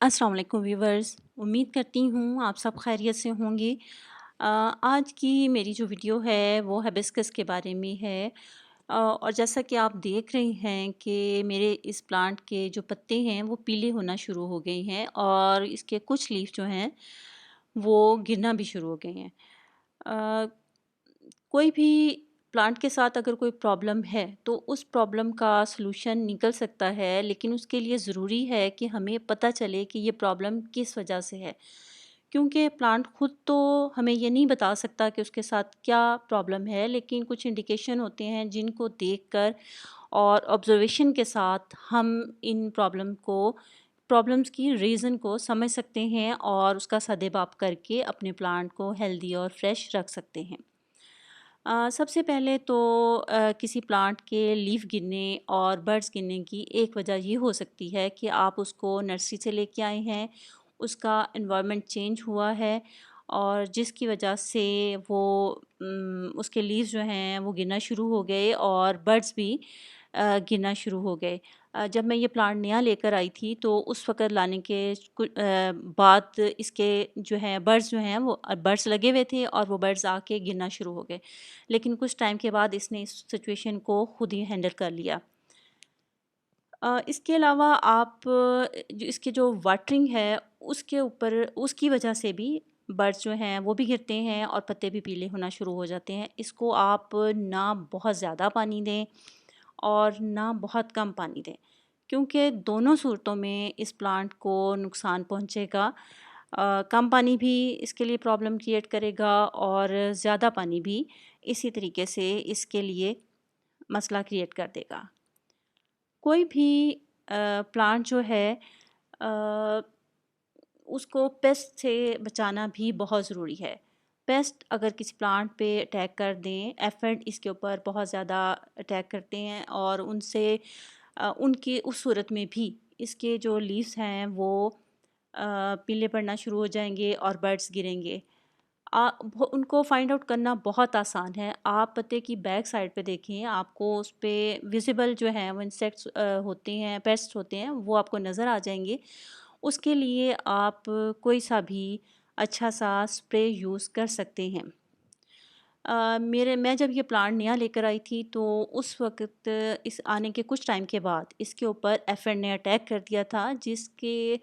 अस्सलाम वालेकुम व्यूवर्स। उम्मीद करती हूँ आप सब खैरियत से होंगे। आज की मेरी जो वीडियो है वो हिबिस्कस के बारे में है। और जैसा कि आप देख रहे हैं कि मेरे इस प्लांट के जो पत्ते हैं वो पीले होना शुरू हो गए हैं और इसके कुछ लीफ जो हैं वो गिरना भी शुरू हो गए हैं। अ, कोई भी प्लांट के साथ अगर कोई प्रॉब्लम है तो उस प्रॉब्लम का सलूशन निकल सकता है, लेकिन उसके लिए ज़रूरी है कि हमें पता चले कि ये प्रॉब्लम किस वजह से है। क्योंकि प्लांट खुद तो हमें ये नहीं बता सकता कि उसके साथ क्या प्रॉब्लम है, लेकिन कुछ इंडिकेशन होते हैं जिनको देखकर और ऑब्जर्वेशन के साथ हम इन प्रॉब्लम्स की रीज़न को समझ सकते हैं और उसका सदेबाप करके अपने प्लांट को हेल्दी और फ्रेश रख सकते हैं। सबसे पहले तो किसी प्लांट के लीफ गिरने और बर्ड्स गिरने की एक वजह ये हो सकती है कि आप उसको नर्सरी से लेके आए हैं, उसका एनवायरनमेंट चेंज हुआ है और जिसकी वजह से वो उसके लीव्स जो हैं वो गिरना शुरू हो गए और बर्ड्स भी गिरना शुरू हो गए। जब मैं ये प्लांट नया लेकर आई थी तो उस वक़्त लाने के बाद इसके जो हैं बर्ड्स जो हैं वो बर्ड्स लगे हुए थे और वो बर्ड्स आके गिरना शुरू हो गए। लेकिन कुछ टाइम के बाद इसने इस सिचुएशन को खुद ही हैंडल कर लिया। इसके अलावा आप जो इसकी जो वाटरिंग है उसके ऊपर उसकी वजह से भी बर्ड्स जो हैं वो भी गिरते हैं और पत्ते भी पीले होना शुरू हो जाते हैं। इसको आप ना बहुत ज़्यादा पानी दें और ना बहुत कम पानी दें, क्योंकि दोनों सूरतों में इस प्लांट को नुकसान पहुंचेगा। कम पानी भी इसके लिए प्रॉब्लम क्रिएट करेगा और ज़्यादा पानी भी इसी तरीके से इसके लिए मसला क्रिएट कर देगा। कोई भी प्लांट जो है अ, उसको पेस्ट से बचाना भी बहुत ज़रूरी है। पेस्ट अगर किसी प्लांट पे अटैक कर दें, एफिड इसके ऊपर बहुत ज़्यादा अटैक करते हैं और उनसे उनकी उस सूरत में भी इसके जो लीव्स हैं वो पीले पड़ना शुरू हो जाएंगे और बर्ड्स गिरेंगे। उनको फाइंड आउट करना बहुत आसान है। आप पत्ते की बैक साइड पे देखें, आपको उस पे विज़िबल जो हैं वो इंसेक्ट्स होते हैं, पेस्ट्स होते हैं, वो आपको नज़र आ जाएँगे। उसके लिए आप कोई सा भी अच्छा सा स्प्रे यूज़ कर सकते हैं। मैं जब ये प्लांट नया लेकर आई थी तो उस वक़्त इस आने के कुछ टाइम के बाद इसके ऊपर एफिड ने अटैक कर दिया था, जिसके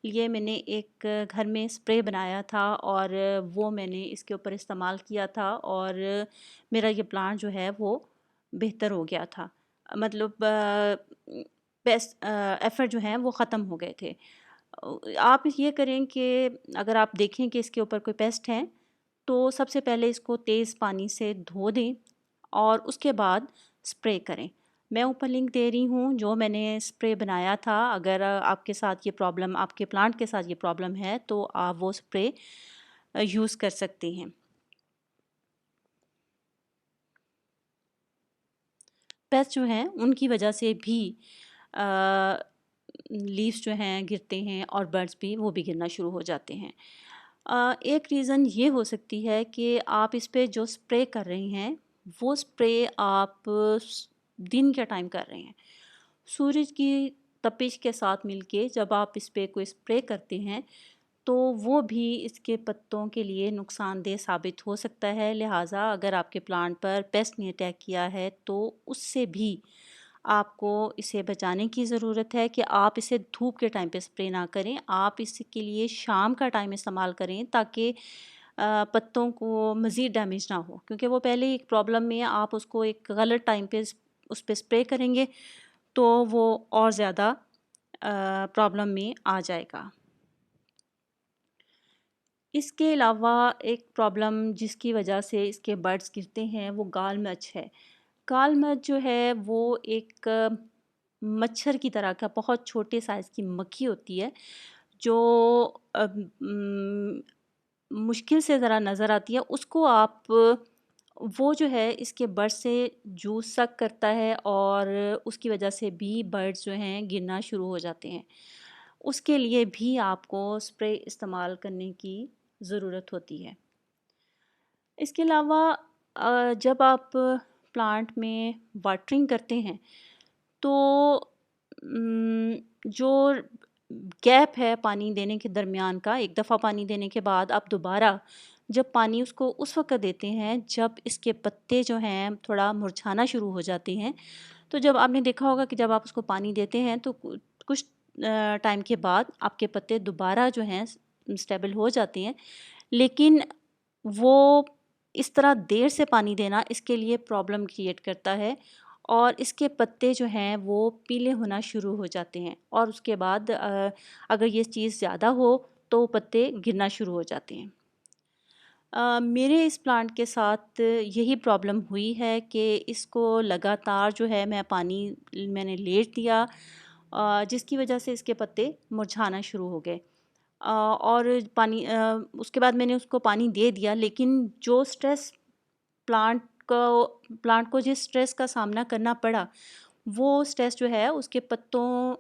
लिए मैंने एक घर में स्प्रे बनाया था और वो मैंने इसके ऊपर इस्तेमाल किया था और मेरा ये प्लांट जो है वो बेहतर हो गया था। मतलब एफिड जो हैं वो ख़त्म हो गए थे। आप ये करें कि अगर आप देखें कि इसके ऊपर कोई पेस्ट है तो सबसे पहले इसको तेज़ पानी से धो दें और उसके बाद स्प्रे करें। मैं ऊपर लिंक दे रही हूँ जो मैंने स्प्रे बनाया था। अगर आपके साथ ये प्रॉब्लम, आपके प्लांट के साथ ये प्रॉब्लम है तो आप वो स्प्रे यूज़ कर सकते हैं। पेस्ट जो हैं उनकी वजह से भी लीव्स जो हैं गिरते हैं और बर्ड्स भी वो भी गिरना शुरू हो जाते हैं। एक रीज़न ये हो सकती है कि आप इस पे जो स्प्रे कर रहे हैं वो स्प्रे आप दिन के टाइम कर रहे हैं। सूरज की तपिश के साथ मिलके जब आप इस पे कोई स्प्रे करते हैं तो वो भी इसके पत्तों के लिए नुकसानदेह साबित हो सकता है। लिहाजा अगर आपके प्लांट पर पेस्ट ने अटैक किया है तो उससे भी आपको इसे बचाने की ज़रूरत है कि आप इसे धूप के टाइम पे स्प्रे ना करें। आप इसके लिए शाम का टाइम इस्तेमाल करें ताकि पत्तों को मज़ीद डैमेज ना हो, क्योंकि वो पहले ही एक प्रॉब्लम में है। आप उसको एक गलत टाइम पे उस पे स्प्रे करेंगे तो वो और ज़्यादा प्रॉब्लम में आ जाएगा। इसके अलावा एक प्रॉब्लम जिसकी वजह से इसके बर्ड्स गिरते हैं वो गाल मिर्च है। काल मिर्च जो है वो एक मच्छर की तरह का बहुत छोटे साइज़ की मक्खी होती है जो मुश्किल से ज़रा नज़र आती है। उसको आप वो जो है इसके बर्ड से जूस सक करता है और उसकी वजह से भी बर्ड्स जो हैं गिरना शुरू हो जाते हैं। उसके लिए भी आपको स्प्रे इस्तेमाल करने की ज़रूरत होती है। इसके अलावा जब आप प्लांट में वाटरिंग करते हैं तो जो गैप है पानी देने के दरमियान का, एक दफ़ा पानी देने के बाद आप दोबारा जब पानी उसको उस वक़्त देते हैं जब इसके पत्ते जो हैं थोड़ा मुरझाना शुरू हो जाते हैं। तो जब आपने देखा होगा कि जब आप उसको पानी देते हैं तो कुछ टाइम के बाद आपके पत्ते दोबारा जो हैं स्टेबल हो जाते हैं। लेकिन वो इस तरह देर से पानी देना इसके लिए प्रॉब्लम क्रिएट करता है और इसके पत्ते जो हैं वो पीले होना शुरू हो जाते हैं और उसके बाद अगर ये चीज़ ज़्यादा हो तो पत्ते गिरना शुरू हो जाते हैं। मेरे इस प्लांट के साथ यही प्रॉब्लम हुई है कि इसको लगातार जो है मैंने लेट दिया, जिसकी वजह से इसके पत्ते मुरझाना शुरू हो गए। और उसके बाद मैंने उसको पानी दे दिया, लेकिन जो स्ट्रेस प्लांट प्लांट को जिस स्ट्रेस का सामना करना पड़ा, वो स्ट्रेस जो है उसके पत्तों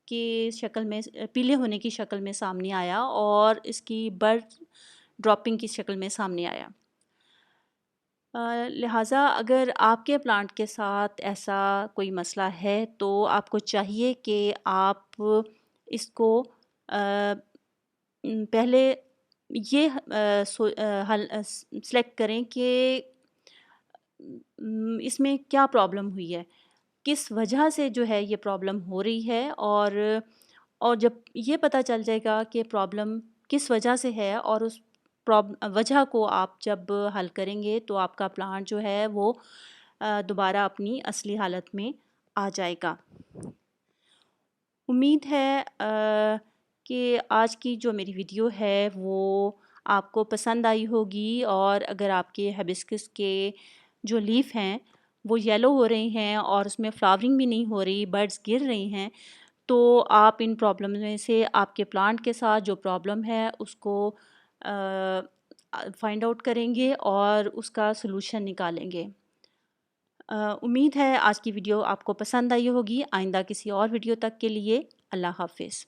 की शक्ल में पीले होने की शक्ल में सामने आया और इसकी बर्ड ड्रॉपिंग की शक्ल में सामने आया। लिहाजा अगर आपके प्लांट के साथ ऐसा कोई मसला है तो आपको चाहिए कि आप इसको पहले ये सेलेक्ट करें कि इसमें क्या प्रॉब्लम हुई है, किस वजह से जो है ये प्रॉब्लम हो रही है। और जब ये पता चल जाएगा कि प्रॉब्लम किस वजह से है और उस वजह को आप जब हल करेंगे तो आपका प्लांट जो है वो दोबारा अपनी असली हालत में आ जाएगा। उम्मीद है कि आज की जो मेरी वीडियो है वो आपको पसंद आई होगी और अगर आपके हिबिस्कस के जो लीफ हैं वो येलो हो रहे हैं और उसमें फ्लावरिंग भी नहीं हो रही, बर्ड्स गिर रही हैं, तो आप इन प्रॉब्लम में से आपके प्लांट के साथ जो प्रॉब्लम है उसको फाइंड आउट करेंगे और उसका सलूशन निकालेंगे। उम्मीद है आज की वीडियो आपको पसंद आई होगी। आइंदा किसी और वीडियो तक के लिए अल्लाह हाफ़िज़।